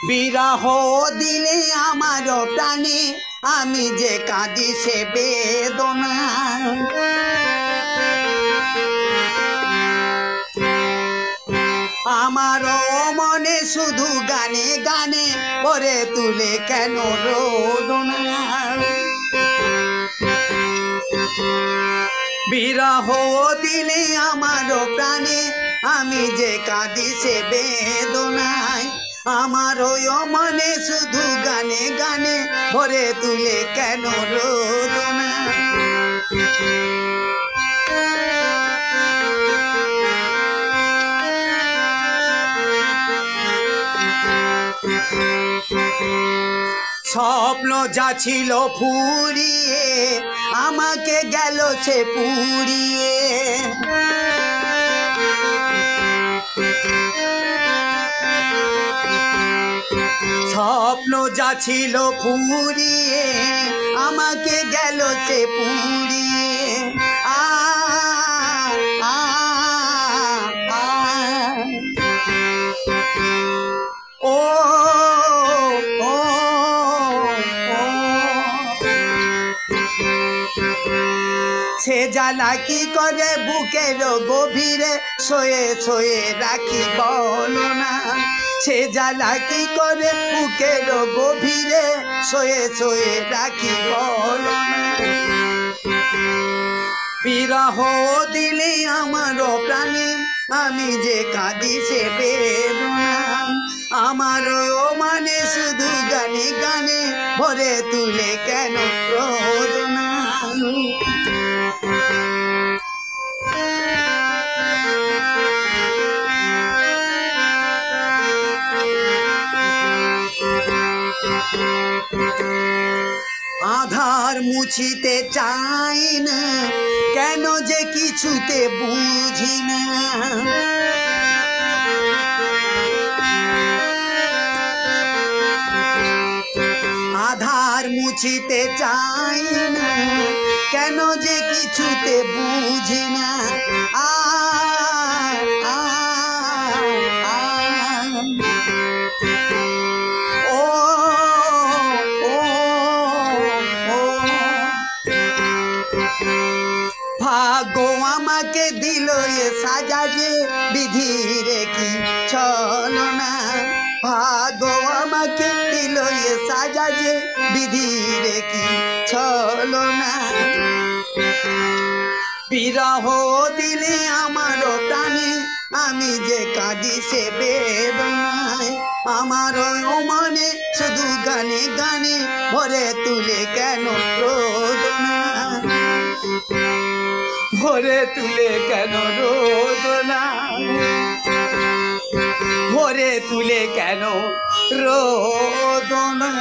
বিরহ দিলে আমার প্রাণে আমি যে কাঁদি সে বেদনা আমারও মনে শুধু গানে গানে ভরে তুলে কেন রোদনা বিরহ দিলে আমার প্রাণে আমি যে কাঁদি সে বেদনায় আমার মনে শুধু গানে গানে ভরে তুলে কেন রোদনা স্বপ্ন যা ছিল ফুরিয়ে আমাকে গেল সে পুড়িয়ে স্বপ্ন যা ছিল ফুরিয়ে আমাকে গেল সে পুড়িয়ে ও সে জ্বালা কি করে বুকের গভীরে শোয়ে শোয়ে রাখি বলো না সে জ্বালা কি করে বুকের গভীরে শোয়ে শোয়ে রাখি বলো না বিরহ দিলে আমার প্রাণে আমি যে কাঁদি সে বেদনা আমার মানে শুধু গানে গানে ভরে তুলে কেন রোদনা আধার মুছিতে চাই না কেন যে কিছুতে বুঝি না আধার মুছিতে চাই না কেন যে কিছুতে বুঝি না ভাগ্য আমাকে দিল এ সাজা যে বিধিরে কি ছলনা ভাগ্য আমাকে দিল এ সাজা যে বিধিরে কি ছলনা বিরহ দিলে আমার প্রাণে আমি যে কাঁদি সে বেদনায় আমার মনে শুধু গানে গানে ভরে তুলে কেন রোদনা ভরে তুলে কেন রোদনা ভরে তুলে কেন রোদনা